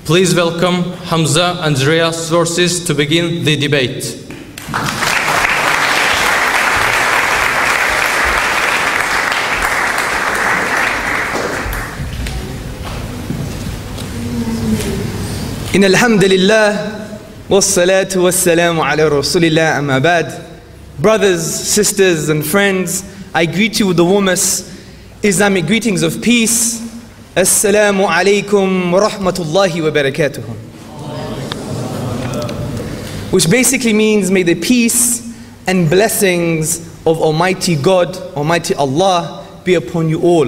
Please welcome Hamza and Tzortzis to begin the debate. إن الحمد لله والصلاة والسلام على رسول الله أما بعد. Brothers, sisters and friends, I greet you with the warmest Islamic greetings of peace. Assalamu alaikum wa rahmatullahi wa barakatuh. Which basically means may the peace and blessings of Almighty God, Almighty Allah be upon you all.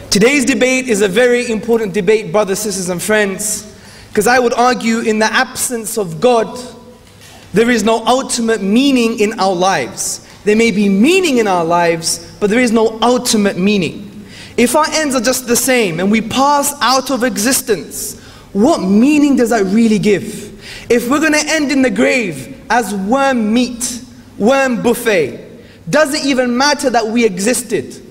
Today's debate is a very important debate, brothers, sisters and friends, because I would argue in the absence of God, there is no ultimate meaning in our lives. There may be meaning in our lives, but there is no ultimate meaning. If our ends are just the same and we pass out of existence, what meaning does that really give? If we're going to end in the grave as worm meat, worm buffet, does it even matter that we existed?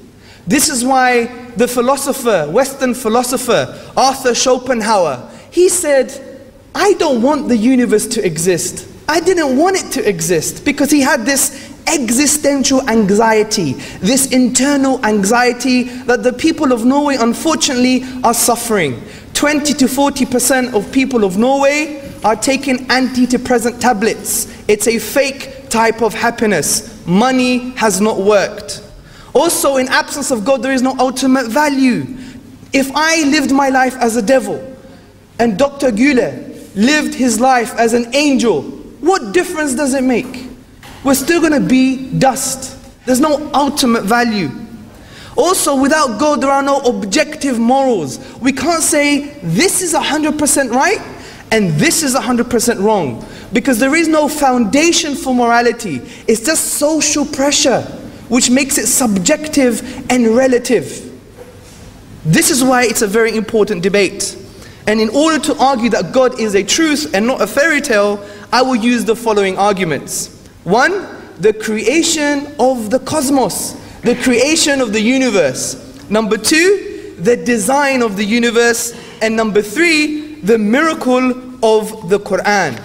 This is why the philosopher, Western philosopher, Arthur Schopenhauer, he said, I don't want the universe to exist. I didn't want it to exist, because he had this existential anxiety, this internal anxiety that the people of Norway unfortunately are suffering. 20 to 40% of people of Norway are taking antidepressant tablets. It's a fake type of happiness. Money has not worked. Also, in absence of God, there is no ultimate value. If I lived my life as a devil and Dr. Güler lived his life as an angel, what difference does it make? We're still going to be dust. There's no ultimate value. Also, without God, there are no objective morals. We can't say this is 100% right and this is 100% wrong, because there is no foundation for morality. It's just social pressure, which makes it subjective and relative. This is why it's a very important debate. And in order to argue that God is a truth and not a fairy tale, I will use the following arguments. 1, the creation of the cosmos, the creation of the universe. Number 2, the design of the universe. And number 3, the miracle of the Quran,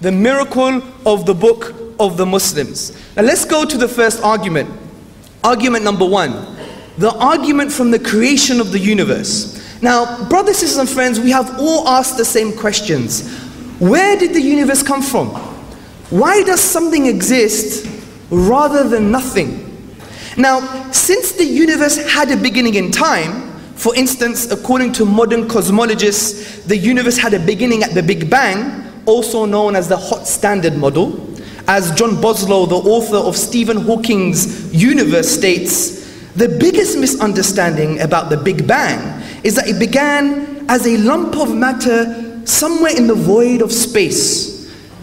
the miracle of the book of the Muslims. Now let's go to the first argument. Argument number 1, the argument from the creation of the universe. Now, brothers, sisters and friends, we have all asked the same questions. Where did the universe come from? Why does something exist rather than nothing? Now, since the universe had a beginning in time, for instance, according to modern cosmologists, the universe had a beginning at the Big Bang, also known as the hot standard model. As John Boslow, the author of Stephen Hawking's universe, states, the biggest misunderstanding about the Big Bang is that it began as a lump of matter somewhere in the void of space.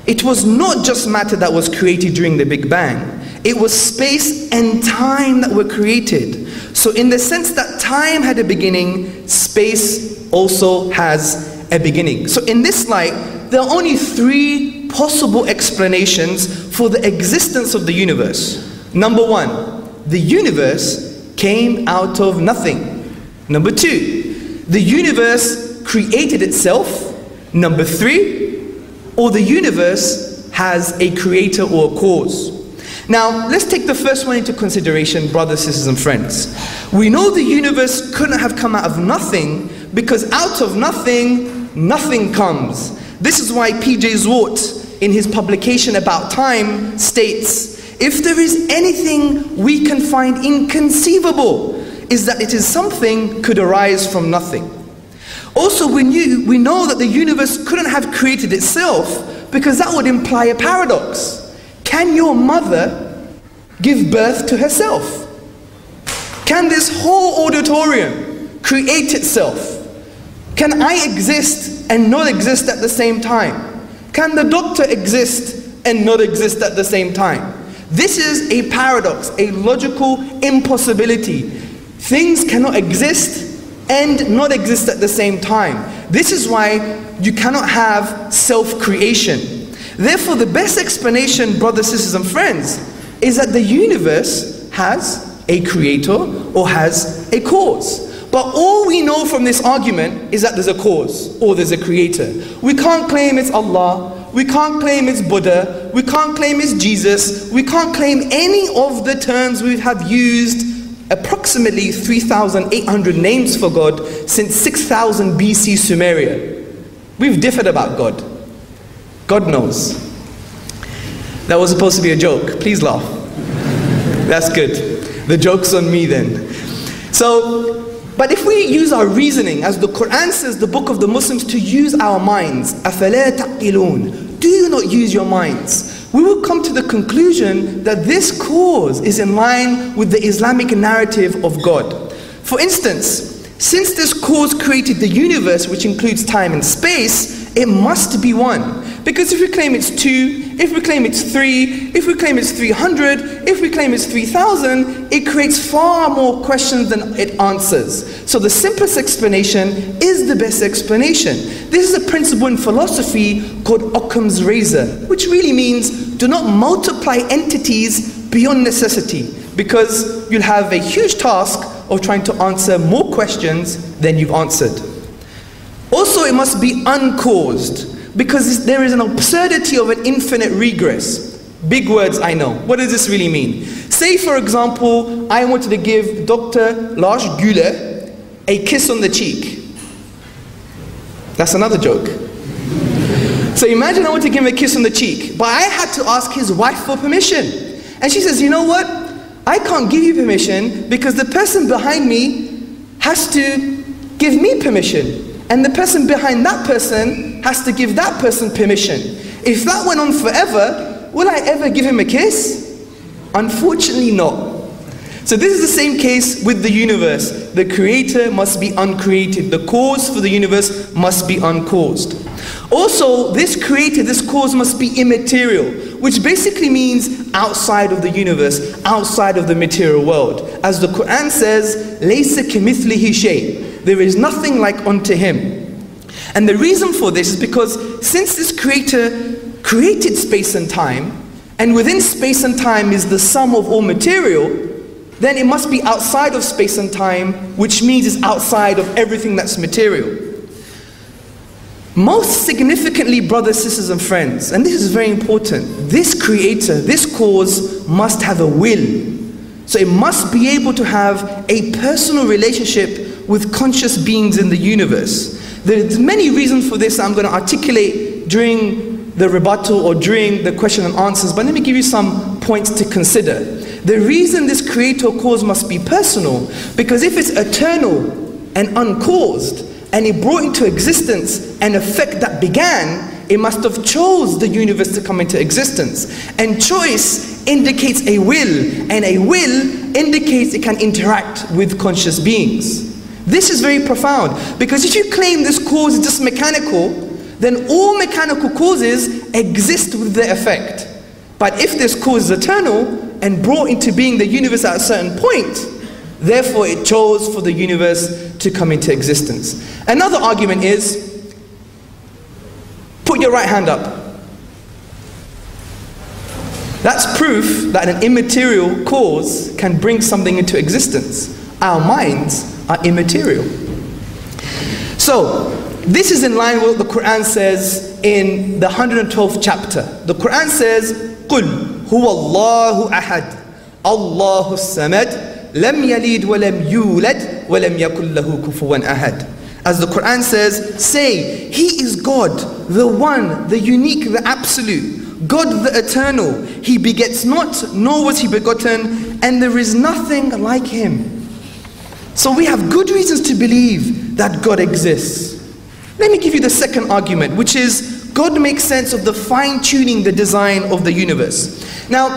It was not just matter that was created during the Big Bang. It was space and time that were created. So in the sense that time had a beginning, space also has a beginning. So in this light, there are only 3 possible explanations for the existence of the universe. Number 1, the universe came out of nothing. Number 2, the universe created itself. Number 3, or the universe has a creator or a cause. Now, let's take the first one into consideration, brothers, sisters and friends. We know the universe couldn't have come out of nothing, because out of nothing, nothing comes. This is why P.J. Zwart, in his publication About Time, states, if there is anything we can find inconceivable, is that it is something could arise from nothing. Also, we know that the universe couldn't have created itself, because that would imply a paradox. Can your mother give birth to herself? Can this whole auditorium create itself? Can I exist and not exist at the same time? Can the doctor exist and not exist at the same time? This is a paradox, a logical impossibility. Things cannot exist and not exist at the same time. This is why you cannot have self-creation. Therefore, the best explanation, brothers, sisters and friends, is that the universe has a creator or has a cause. But all we know from this argument is that there's a cause or there's a creator. We can't claim it's Allah, we can't claim it's Buddha, we can't claim it's Jesus, we can't claim any of the terms we have used approximately 3,800 names for God since 6,000 BC Sumeria. We've differed about God. God knows. That was supposed to be a joke. Please laugh. That's good. The joke's on me then. So, but if we use our reasoning, as the Quran says, the book of the Muslims, to use our minds, أَفَلَا تَعْقِلُونَ, do you not use your minds? We will come to the conclusion that this cause is in line with the Islamic narrative of God. For instance, since this cause created the universe, which includes time and space, it must be one. Because if we claim it's 2, if we claim it's 3, if we claim it's 300, if we claim it's 3,000, it creates far more questions than it answers. So the simplest explanation is the best explanation. This is a principle in philosophy called Occam's razor, which really means do not multiply entities beyond necessity, because you'll have a huge task of trying to answer more questions than you've answered. Also, it must be uncaused, because there is an absurdity of an infinite regress. Big words, I know. What does this really mean? Say, for example, I wanted to give Dr. Lars Güler a kiss on the cheek. That's another joke. So imagine I want to give him a kiss on the cheek, but I had to ask his wife for permission. And she says, you know what? I can't give you permission because the person behind me has to give me permission. And the person behind that person has to give that person permission. If that went on forever, will I ever give him a kiss? Unfortunately not. So this is the same case with the universe. The creator must be uncreated. The cause for the universe must be uncaused. Also, this creator, this cause must be immaterial, which basically means outside of the universe, outside of the material world. As the Quran says, لَيْسَ كَمِثْلِهِ شَيْءٍ. There is nothing like unto him. And the reason for this is because since this creator created space and time, and within space and time is the sum of all material, then it must be outside of space and time, which means it's outside of everything that's material. Most significantly, brothers, sisters, and friends, and this is very important, this creator, this cause must have a will. So it must be able to have a personal relationship with conscious beings in the universe. There's many reasons for this I'm going to articulate during the rebuttal or during the question and answers, but let me give you some points to consider. The reason this creator cause must be personal, because if it's eternal and uncaused, and it brought into existence an effect that began, it must have chose the universe to come into existence. And choice indicates a will, and a will indicates it can interact with conscious beings. This is very profound, because if you claim this cause is just mechanical, then all mechanical causes exist with their effect. But if this cause is eternal and brought into being the universe at a certain point, therefore it chose for the universe to come into existence. Another argument is, put your right hand up. That's proof that an immaterial cause can bring something into existence. Our minds are immaterial. So, this is in line with what the Quran says in the 112th chapter. The Quran says, قُلْ هُوَ اللَّهُ أَحَدٌ اللَّهُ الصَّمَدُ لَمْ يَلِدْ وَلَمْ يُولَدْ وَلَمْ يَكُنْ لَهُ كُفُوًا أَحَدٌ. As the Quran says, say, He is God, the one, the unique, the absolute, God the eternal. He begets not, nor was He begotten, and there is nothing like Him. So we have good reasons to believe that God exists. Let me give you the second argument, which is God makes sense of the fine-tuning the design of the universe. Now,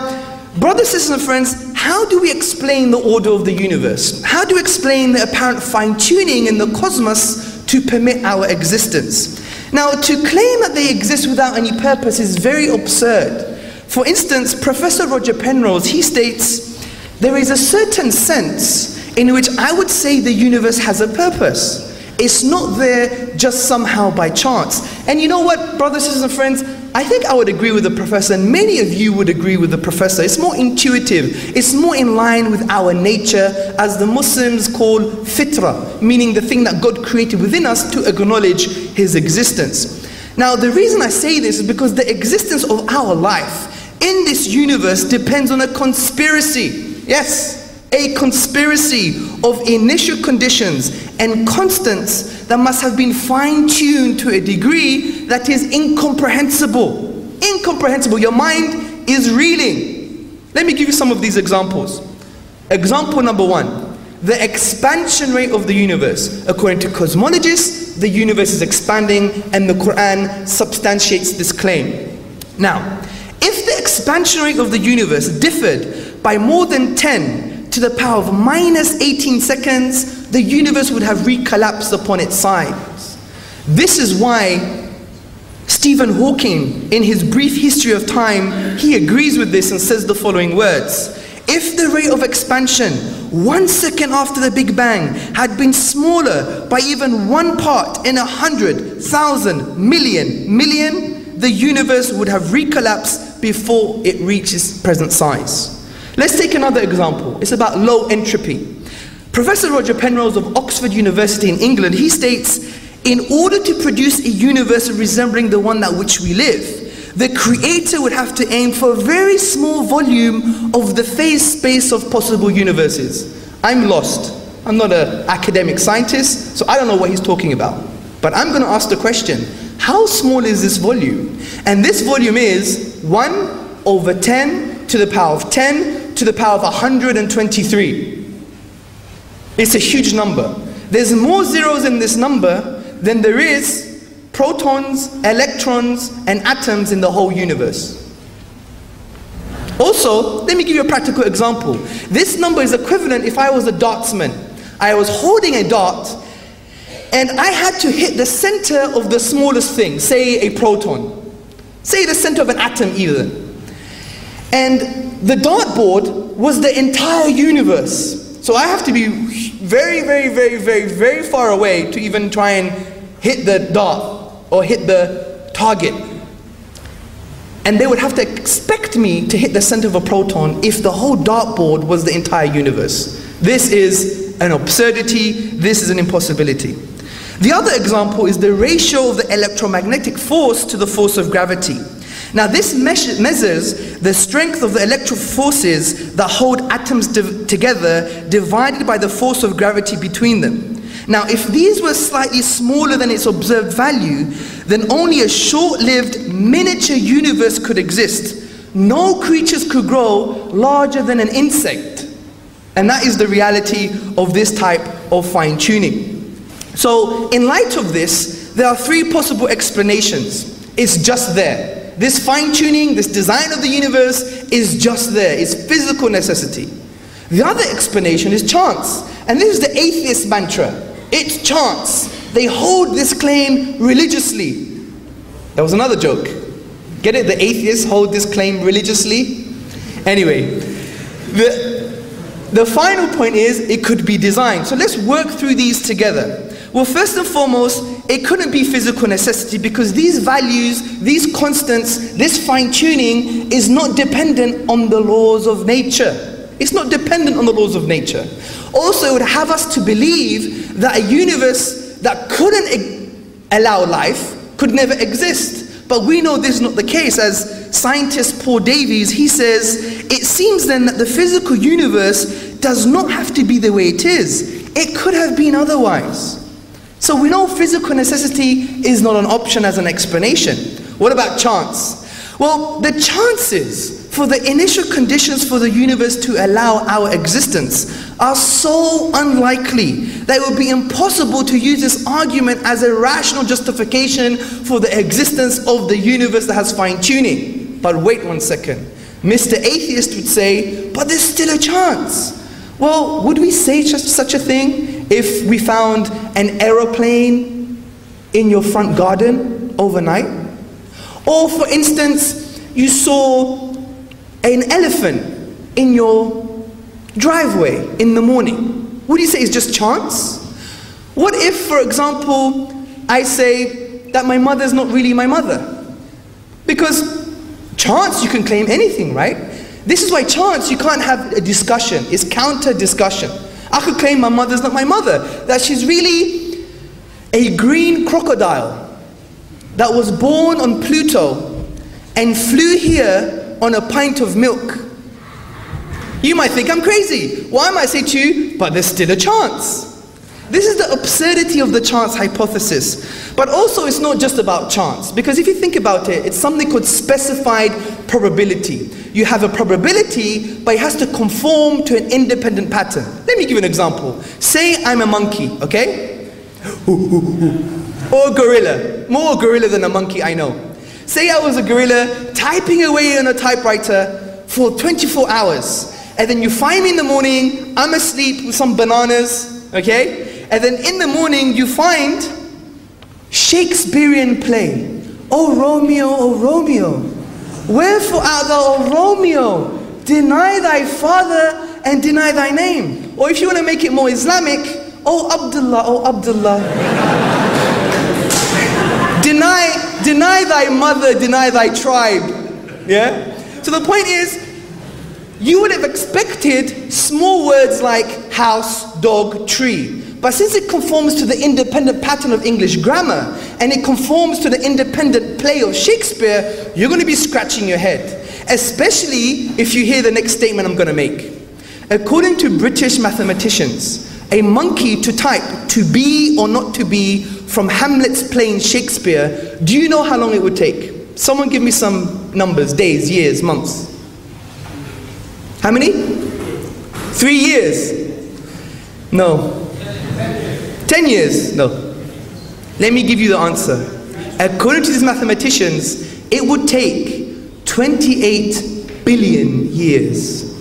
brothers, sisters, and friends, how do we explain the order of the universe? How do we explain the apparent fine-tuning in the cosmos to permit our existence? Now, to claim that they exist without any purpose is very absurd. For instance, Professor Roger Penrose, he states, there is a certain sense in which I would say the universe has a purpose. It's not there just somehow by chance. And you know what, brothers, sisters, and friends? I think I would agree with the professor, and many of you would agree with the professor. It's more intuitive. It's more in line with our nature, as the Muslims call fitra, meaning the thing that God created within us to acknowledge His existence. Now, the reason I say this is because the existence of our life in this universe depends on a conspiracy. Yes, a conspiracy of initial conditions and constants that must have been fine-tuned to a degree that is incomprehensible. Incomprehensible. Your mind is reeling. Let me give you some of these examples. Example number one, the expansion rate of the universe. According to cosmologists, the universe is expanding, and the Quran substantiates this claim. Now, if the expansion rate of the universe differed by more than 10 to the power of minus 18 seconds, the universe would have recollapsed upon its sides. This is why Stephen Hawking, in his brief history of time, he agrees with this and says the following words: if the rate of expansion 1 second after the Big Bang had been smaller by even 1 part in 100,000 million, the universe would have recollapsed before it reached its present size. Let's take another example. It's about low entropy. Professor Roger Penrose of Oxford University in England, he states, in order to produce a universe resembling the one at which we live, the creator would have to aim for a very small volume of the phase space of possible universes. I'm lost. I'm not an academic scientist, so I don't know what he's talking about. But I'm going to ask the question, how small is this volume? And this volume is 1 over 10 to the power of 10 to the power of 123. It's a huge number. There's more zeros in this number than there is protons, electrons, and atoms in the whole universe. Also, let me give you a practical example. This number is equivalent if I was a dartsman. I was holding a dart, and I had to hit the center of the smallest thing, say a proton. Say the center of an atom even. And the dartboard was the entire universe. So I have to be very far away to even try and hit the dart or hit the target. And they would have to expect me to hit the center of a proton if the whole dartboard was the entire universe. This is an absurdity. This is an impossibility. The other example is the ratio of the electromagnetic force to the force of gravity. Now this measures the strength of the electric forces that hold atoms together divided by the force of gravity between them. Now if these were slightly smaller than its observed value, then only a short-lived miniature universe could exist. No creatures could grow larger than an insect. And that is the reality of this type of fine-tuning. So in light of this, there are 3 possible explanations. It's just there. This fine-tuning, this design of the universe is just there. It's physical necessity. The other explanation is chance. And this is the atheist mantra. It's chance. They hold this claim religiously. That was another joke. Get it? The atheists hold this claim religiously. Anyway, the final point is it could be designed. So let's work through these together. Well, first and foremost, it couldn't be physical necessity because these values, these constants, this fine-tuning is not dependent on the laws of nature. It's not dependent on the laws of nature. Also, it would have us to believe that a universe that couldn't allow life could never exist. But we know this is not the case. As scientist Paul Davies, he says, it seems then that the physical universe does not have to be the way it is. It could have been otherwise. So we know physical necessity is not an option as an explanation. What about chance? Well, the chances for the initial conditions for the universe to allow our existence are so unlikely that it would be impossible to use this argument as a rational justification for the existence of the universe that has fine-tuning. But wait 1 second. Mr. Atheist would say, but there's still a chance. Well, would we say such a thing if we found an aeroplane in your front garden overnight? Or for instance, you saw an elephant in your driveway in the morning. Would you say it's just chance? What if, for example, I say that my mother's not really my mother? Because chance, you can claim anything, right? This is why chance, you can't have a discussion. It's counter-discussion. I could claim my mother's not my mother, that she's really a green crocodile that was born on Pluto and flew here on a pint of milk. You might think I'm crazy. Well, I might say to you, but there's still a chance. This is the absurdity of the chance hypothesis. But also it's not just about chance, because if you think about it, it's something called specified probability. You have a probability, but it has to conform to an independent pattern. Let me give you an example. Say I'm a monkey, okay? Or a gorilla. More a gorilla than a monkey, I know. Say I was a gorilla typing away on a typewriter for 24 hours. And then you find me in the morning, I'm asleep with some bananas, okay? And then in the morning you find Shakespearean play. Oh Romeo, wherefore art thou, O Romeo? Deny thy father and deny thy name. Or if you want to make it more Islamic, oh Abdullah. Deny thy mother, deny thy tribe. Yeah? So the point is, you would have expected small words like house, dog, tree. But since it conforms to the independent pattern of English grammar, and it conforms to the independent play of Shakespeare, you're going to be scratching your head. Especially if you hear the next statement I'm going to make. According to British mathematicians, a monkey to type to be or not to be from Hamlet's play in Shakespeare, do you know how long it would take? Someone give me some numbers, days, years, months. How many? 3 years? No. 10 years? No. Let me give you the answer. According to these mathematicians, it would take 28 billion years.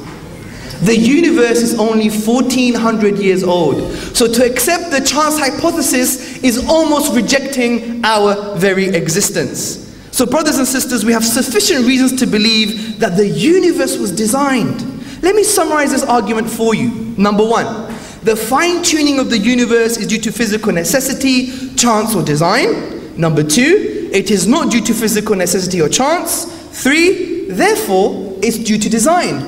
The universe is only 1400 years old. So to accept the chance hypothesis is almost rejecting our very existence. So brothers and sisters, we have sufficient reasons to believe that the universe was designed. Let me summarize this argument for you. Number one, the fine-tuning of the universe is due to physical necessity, chance or design. Number two, it is not due to physical necessity or chance. Three, therefore, it's due to design.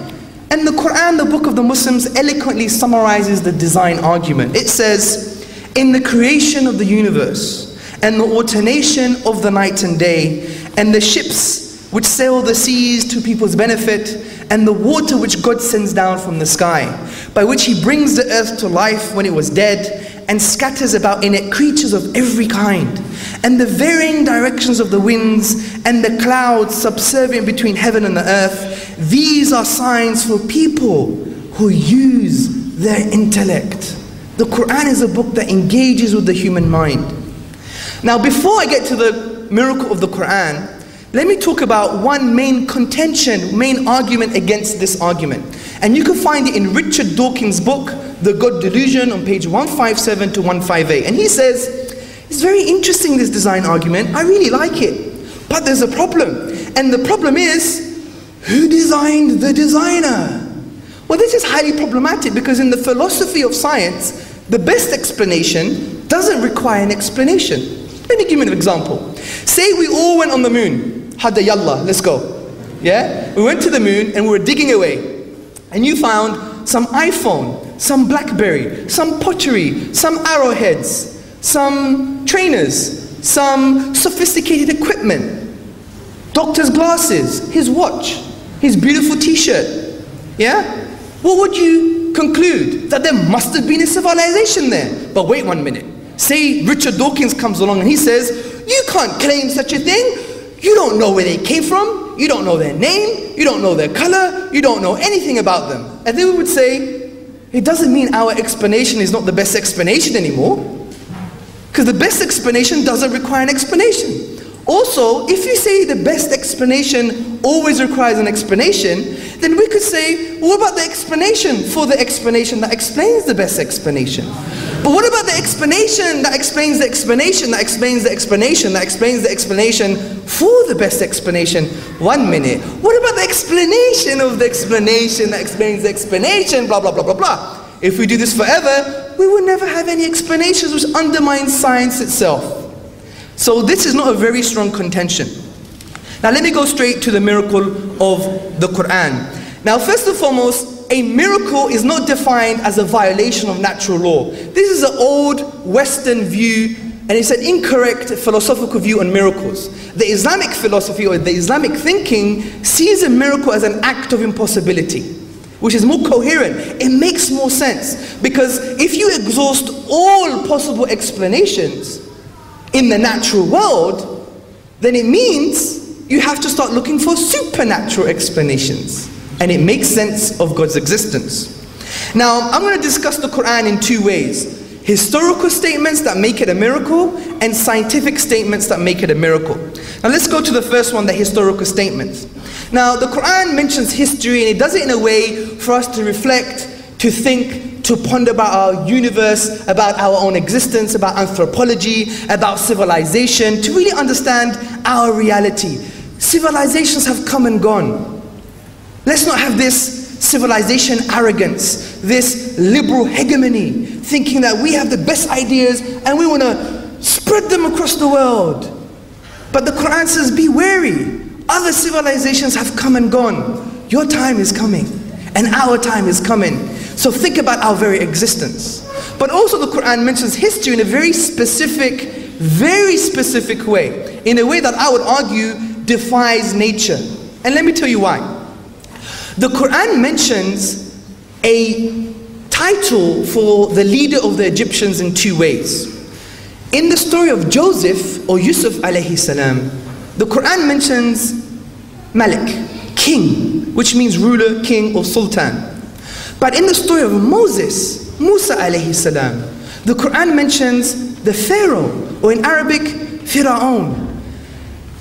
And the Quran, the book of the Muslims, eloquently summarizes the design argument. It says, in the creation of the universe, and the alternation of the night and day, and the ships which sail the seas to people's benefit, and the water which God sends down from the sky, by which He brings the earth to life when it was dead, and scatters about in it creatures of every kind, and the varying directions of the winds, and the clouds subservient between heaven and the earth, these are signs for people who use their intellect. The Quran is a book that engages with the human mind. Now, before I get to the miracle of the Quran, let me talk about one main contention, main argument against this argument. And you can find it in Richard Dawkins' book, The God Delusion, on page 157 to 158. And he says, it's very interesting, this design argument. I really like it. But there's a problem. And the problem is, who designed the designer? Well, this is highly problematic because in the philosophy of science, the best explanation doesn't require an explanation. Let me give you an example. Say we all went on the moon. Hadda yallah, let's go. Yeah? We went to the moon and we were digging away. And you found some iPhone, some BlackBerry, some pottery, some arrowheads, some trainers, some sophisticated equipment, doctor's glasses, his watch, his beautiful t-shirt. Yeah? What would you conclude? That there must have been a civilization there. But wait 1 minute. Say Richard Dawkins comes along and he says, you can't claim such a thing. You don't know where they came from. You don't know their name. You don't know their color. You don't know anything about them. And then we would say, it doesn't mean our explanation is not the best explanation anymore. Because the best explanation doesn't require an explanation. Also, if you say the best explanation always requires an explanation, then we could say, what about the explanation for the explanation that explains the best explanation? But what about the explanation that explains the explanation that explains the explanation that explains the explanation for the best explanation? 1 minute. What about the explanation of the explanation that explains the explanation, blah, blah, blah, blah, blah? If we do this forever, we will never have any explanations, which undermines science itself. So this is not a very strong contention. Now let me go straight to the miracle of the Quran. Now first and foremost, a miracle is not defined as a violation of natural law. This is an old Western view, and it's an incorrect philosophical view on miracles. The Islamic philosophy or the Islamic thinking sees a miracle as an act of impossibility, which is more coherent. It makes more sense, because if you exhaust all possible explanations in the natural world, then it means you have to start looking for supernatural explanations. And it makes sense of God's existence. Now, I'm going to discuss the Quran in two ways. Historical statements that make it a miracle, and scientific statements that make it a miracle. Now let's go to the first one, the historical statements. Now the Quran mentions history, and it does it in a way for us to reflect, to think, to ponder about our universe, about our own existence, about anthropology, about civilization, to really understand our reality. Civilizations have come and gone. Let's not have this civilization arrogance, this liberal hegemony, thinking that we have the best ideas and we want to spread them across the world. But the Quran says, be wary. Other civilizations have come and gone. Your time is coming, and our time is coming. So think about our very existence. But also the Quran mentions history in a very specific way, in a way that I would argue defies nature. And let me tell you why. The Quran mentions a title for the leader of the Egyptians in two ways. In the story of Joseph, or Yusuf alayhi salam, the Quran mentions Malik, king, which means ruler, king, or sultan. But in the story of Moses, Musa alayhi salam, the Quran mentions the Pharaoh, or in Arabic, Fir'aun.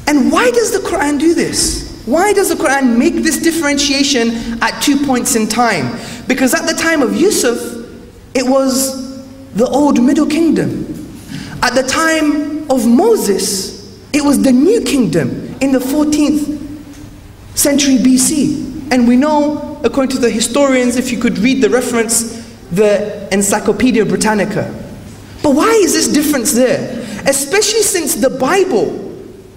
And why does the Quran do this? Why does the Quran make this differentiation at 2 points in time? Because at the time of Yusuf, it was the old Middle Kingdom. At the time of Moses, it was the New Kingdom in the 14th century BC. And we know, according to the historians, if you could read the reference, the Encyclopedia Britannica. But why is this difference there? Especially since the Bible,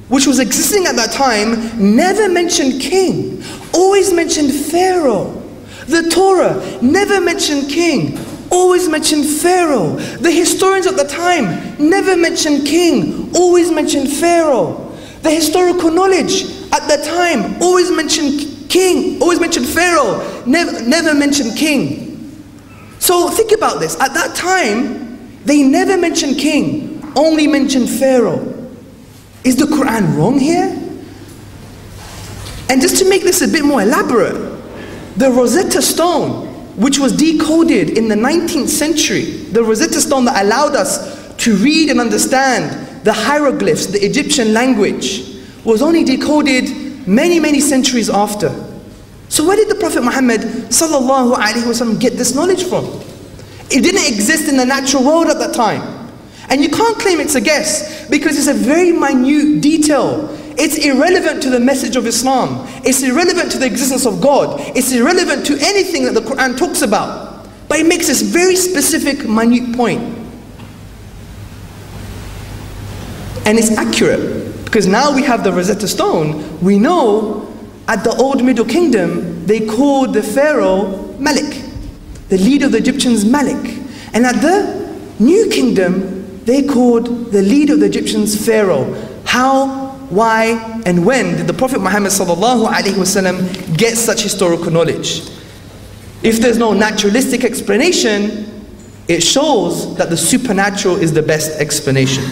which was existing at that time, never mentioned king, always mentioned Pharaoh. The Torah never mentioned king, always mentioned Pharaoh. The historians at the time never mentioned king, always mentioned Pharaoh. The historical knowledge at that time always mentioned king, always mentioned Pharaoh, never mentioned king. So think about this. At that time, they never mentioned king, only mentioned Pharaoh. Is the Quran wrong here? And just to make this a bit more elaborate, the Rosetta Stone, which was decoded in the 19th century, the Rosetta Stone that allowed us to read and understand the hieroglyphs, the Egyptian language, was only decoded many centuries after. So where did the Prophet Muhammad sallallahu alaihi wasallam get this knowledge from? It didn't exist in the natural world at that time. And you can't claim it's a guess, because it's a very minute detail. It's irrelevant to the message of Islam. It's irrelevant to the existence of God. It's irrelevant to anything that the Quran talks about. But it makes this very specific, minute point. And it's accurate, because now we have the Rosetta Stone. We know at the old Middle Kingdom, they called the Pharaoh Malik, the leader of the Egyptians Malik. And at the New Kingdom, they called the leader of the Egyptians Pharaoh. How, why, and when did the Prophet Muhammad sallallahu alaihi wasallam get such historical knowledge? If there's no naturalistic explanation, it shows that the supernatural is the best explanation.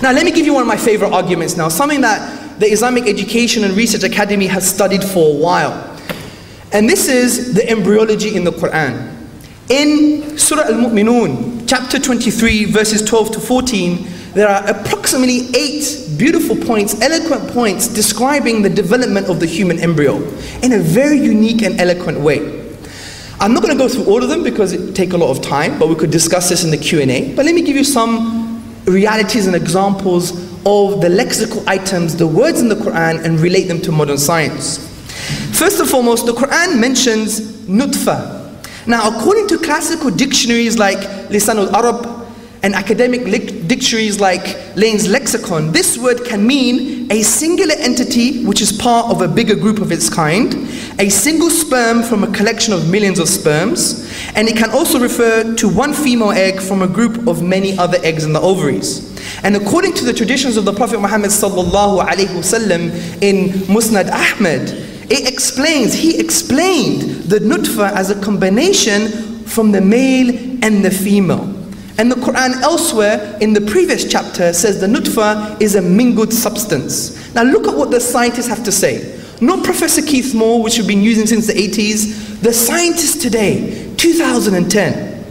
Now let me give you one of my favorite arguments now, something that the Islamic Education and Research Academy has studied for a while. And this is the embryology in the Quran. In Surah Al-Mu'minun, chapter 23, verses 12 to 14, there are approximately 8 beautiful points, eloquent points, describing the development of the human embryo in a very unique and eloquent way. I'm not going to go through all of them because it would take a lot of time, but we could discuss this in the Q&A. But let me give you some realities and examples of the lexical items, the words in the Quran, and relate them to modern science. First and foremost, the Quran mentions nutfa. Now, according to classical dictionaries like Lisan al-Arab and academic dictionaries like Lane's Lexicon, this word can mean a singular entity which is part of a bigger group of its kind, a single sperm from a collection of millions of sperms, and it can also refer to one female egg from a group of many other eggs in the ovaries. And according to the traditions of the Prophet Muhammad sallallahu alaihi wasallam in Musnad Ahmad, he explained the nutfa as a combination from the male and the female. And the Quran elsewhere in the previous chapter says the nutfa is a mingled substance. Now look at what the scientists have to say. Not Professor Keith Moore, which we've been using since the 80s. The scientists today, 2010,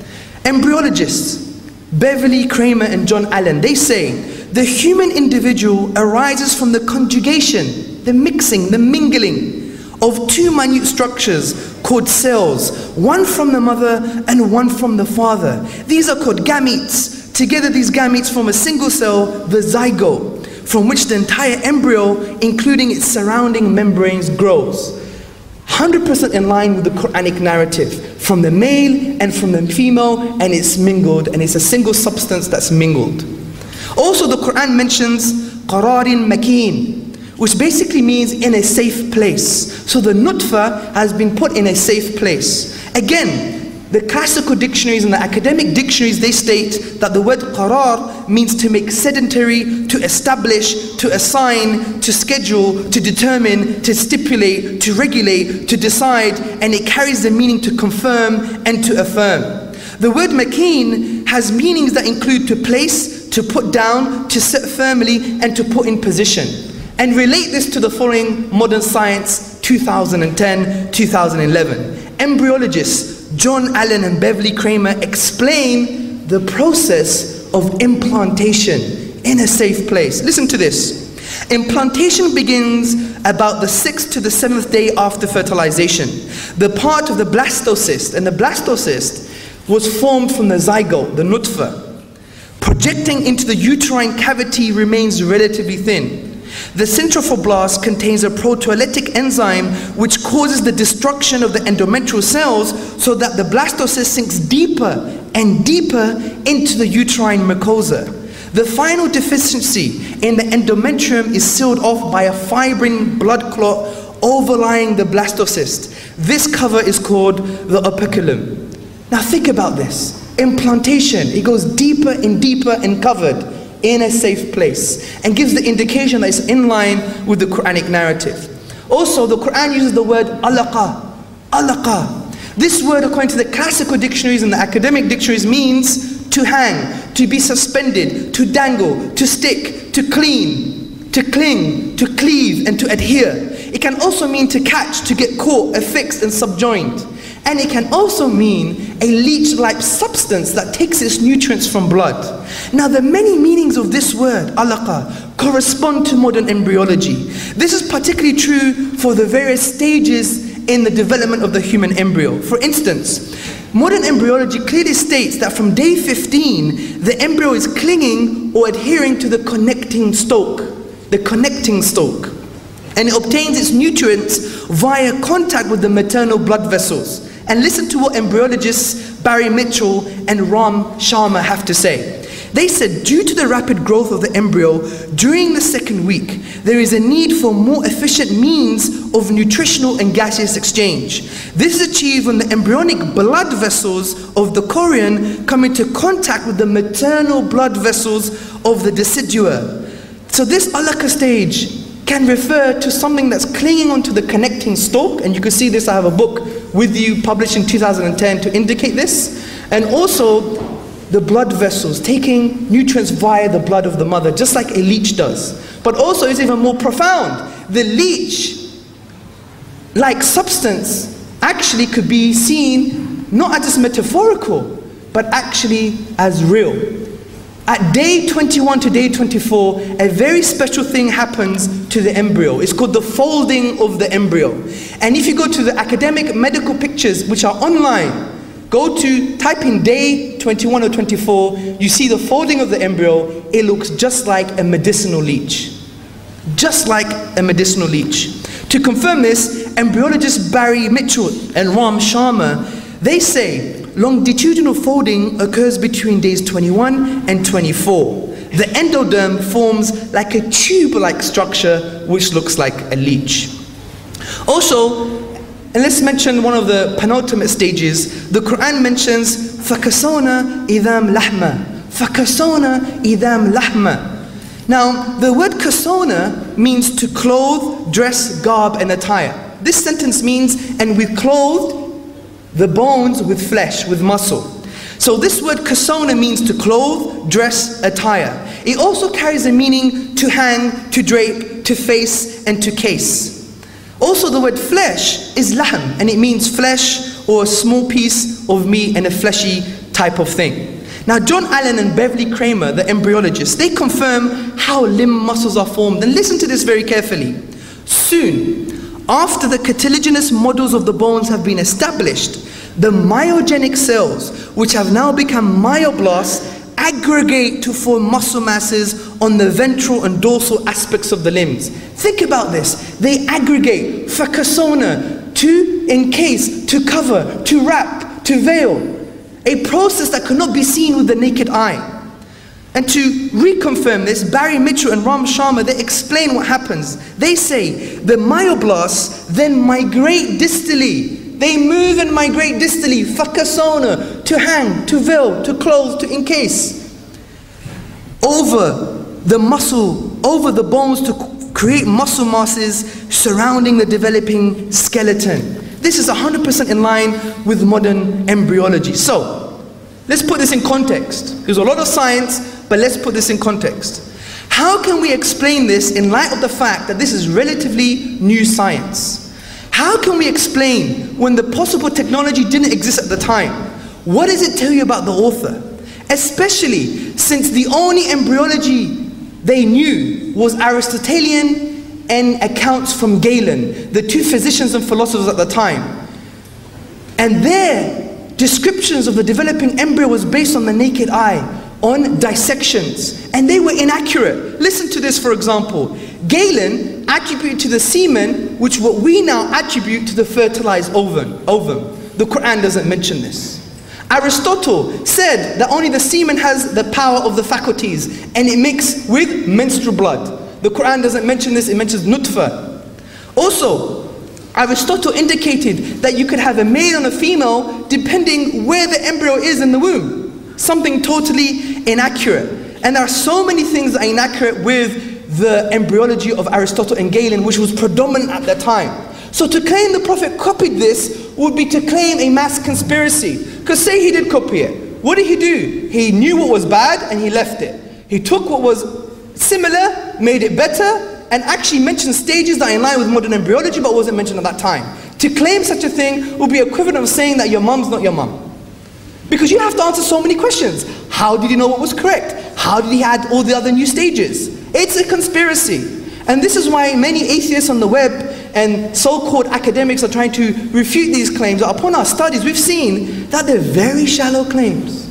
embryologists, Beverly, Kramer and John Allen, they say the human individual arises from the conjugation, the mixing, the mingling of two minute structures called cells, one from the mother and one from the father. These are called gametes. Together these gametes form a single cell, the zygote, from which the entire embryo, including its surrounding membranes, grows. 100% in line with the Quranic narrative, from the male and from the female, and it's mingled, and it's a single substance that's mingled. Also the Quran mentions qararin makin, which basically means in a safe place. So the nutfa has been put in a safe place. Again, the classical dictionaries and the academic dictionaries, they state that the word qarar means to make sedentary, to establish, to assign, to schedule, to determine, to stipulate, to regulate, to decide, and it carries the meaning to confirm and to affirm. The word makin has meanings that include to place, to put down, to set firmly, and to put in position. And relate this to the following modern science 2010, 2011. Embryologists John Allen and Beverly Kramer explain the process of implantation in a safe place. Listen to this. Implantation begins about the 6th to the 7th day after fertilization. The part of the blastocyst, and the blastocyst was formed from the zygote, the nutfa. Projecting into the uterine cavity remains relatively thin. The centrophloblast contains a proteolytic enzyme which causes the destruction of the endometrial cells so that the blastocyst sinks deeper and deeper into the uterine mucosa. The final deficiency in the endometrium is sealed off by a fibrin blood clot overlying the blastocyst. This cover is called the operculum. Now think about this. Implantation, it goes deeper and deeper and covered in a safe place, and gives the indication that it's in line with the Quranic narrative. Also, the Quran uses the word alaqa. Alaqa. This word, according to the classical dictionaries and the academic dictionaries, means to hang, to be suspended, to dangle, to stick, to clean, to cling, to cleave, and to adhere. It can also mean to catch, to get caught, affixed, and subjoined. And it can also mean a leech-like substance that takes its nutrients from blood. Now the many meanings of this word, alaqa, correspond to modern embryology. This is particularly true for the various stages in the development of the human embryo. For instance, modern embryology clearly states that from day 15, the embryo is clinging or adhering to the connecting stalk. The connecting stalk. And it obtains its nutrients via contact with the maternal blood vessels. And listen to what embryologists Barry Mitchell and Ram Sharma have to say. They said, due to the rapid growth of the embryo during the 2nd week, there is a need for more efficient means of nutritional and gaseous exchange. This is achieved when the embryonic blood vessels of the chorion come into contact with the maternal blood vessels of the decidua. So this alaqa stage can refer to something that's clinging onto the connecting stalk, and you can see this, I have a book with you published in 2010 to indicate this, and also the blood vessels taking nutrients via the blood of the mother, just like a leech does. But also it's even more profound. The leech like substance actually could be seen not as just metaphorical, but actually as real. At day 21 to day 24, a very special thing happens to the embryo. It's called the folding of the embryo. And if you go to the academic medical pictures, which are online, type in day 21 or 24, you see the folding of the embryo. It looks just like a medicinal leech. Just like a medicinal leech. To confirm this, embryologists Barry Mitchell and Ram Sharma They say longitudinal folding occurs between days 21 and 24. The endoderm forms like a tube-like structure which looks like a leech. Also, and let's mention one of the penultimate stages. The Quran mentions فَكَسَوْنَا إِذَامْ لَحْمًا. فَكَسَوْنَا إِذَامْ لَحْمًا. Now, the word kasona means to clothe, dress, garb, and attire. This sentence means, and we clothed the bones with flesh, with muscle. So this word kasona means to clothe, dress, attire. It also carries a meaning to hang, to drape, to face, and to case. Also, the word flesh is lahm, and it means flesh or a small piece of meat and a fleshy type of thing. Now, John Allen and Beverly Kramer, the embryologists, they confirm how limb muscles are formed. And listen to this very carefully. Soon, after the cartilaginous models of the bones have been established, the myogenic cells, which have now become myoblasts, aggregate to form muscle masses on the ventral and dorsal aspects of the limbs. Think about this. They aggregate, fakasona, to encase, to cover, to wrap, to veil. A process that cannot be seen with the naked eye. And to reconfirm this, Barry Mitchell and Ram Sharma, they explain what happens. They say the myoblasts then migrate distally. They move and migrate distally, fakasona, to hang, to veil, to close, to encase. Over the muscle, over the bones to create muscle masses surrounding the developing skeleton. This is 100% in line with modern embryology. So, let's put this in context. There's a lot of science, but let's put this in context. How can we explain this in light of the fact that this is relatively new science? How can we explain when the possible technology didn't exist at the time? What does it tell you about the author? Especially since the only embryology they knew was Aristotelian and accounts from Galen, the two physicians and philosophers at the time. And their descriptions of the developing embryo was based on the naked eye, on dissections, and they were inaccurate. Listen to this, for example. Galen attributed to the semen, which what we now attribute to the fertilized ovum. The Quran doesn't mention this. Aristotle said that only the semen has the power of the faculties, and it mixes with menstrual blood. The Quran doesn't mention this, it mentions nutfa. Also, Aristotle indicated that you could have a male and a female depending where the embryo is in the womb. Something totally inaccurate. And there are so many things that are inaccurate with the embryology of Aristotle and Galen, which was predominant at that time. So to claim the Prophet copied this would be to claim a mass conspiracy. Because say he did copy it. What did he do? He knew what was bad and he left it. He took what was similar, made it better, and actually mentioned stages that are in line with modern embryology but wasn't mentioned at that time. To claim such a thing would be equivalent of saying that your mum's not your mum. Because you have to answer so many questions. How did he know what was correct? How did he add all the other new stages? It's a conspiracy. And this is why many atheists on the web and so-called academics are trying to refute these claims. Upon our studies, we've seen that they're very shallow claims.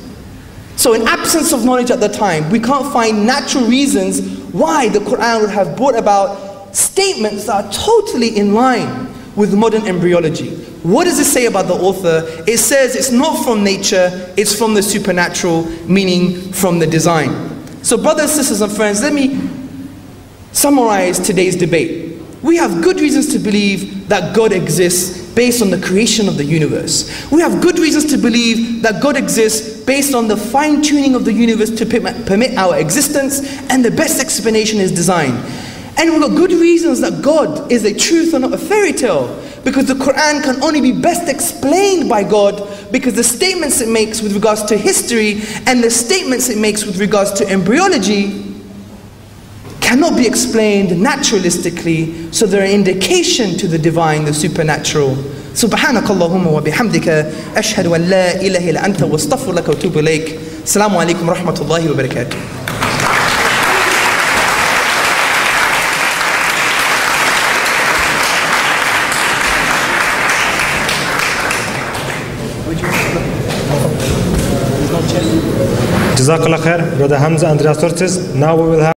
So in absence of knowledge at the time, we can't find natural reasons why the Quran would have brought about statements that are totally in line with modern embryology. What does it say about the author? It says it's not from nature, it's from the supernatural, meaning from the design. So brothers, sisters and friends, let me summarize today's debate. We have good reasons to believe that God exists based on the creation of the universe. We have good reasons to believe that God exists based on the fine-tuning of the universe to permit our existence, and the best explanation is design. And we've got good reasons that God is a truth and not a fairy tale, because the Quran can only be best explained by God because the statements it makes with regards to history and the statements it makes with regards to embryology cannot be explained naturalistically, so they're an indication to the divine, the supernatural. سبحانك اللهم وبحمدك أشهد أن لا إله إلا أنت واستغفر لك وأتوب إليك. السلام عليكم ورحمة الله وبركاته. Jazakallah khair, Brother Hamza and Tzortzis. Now we will have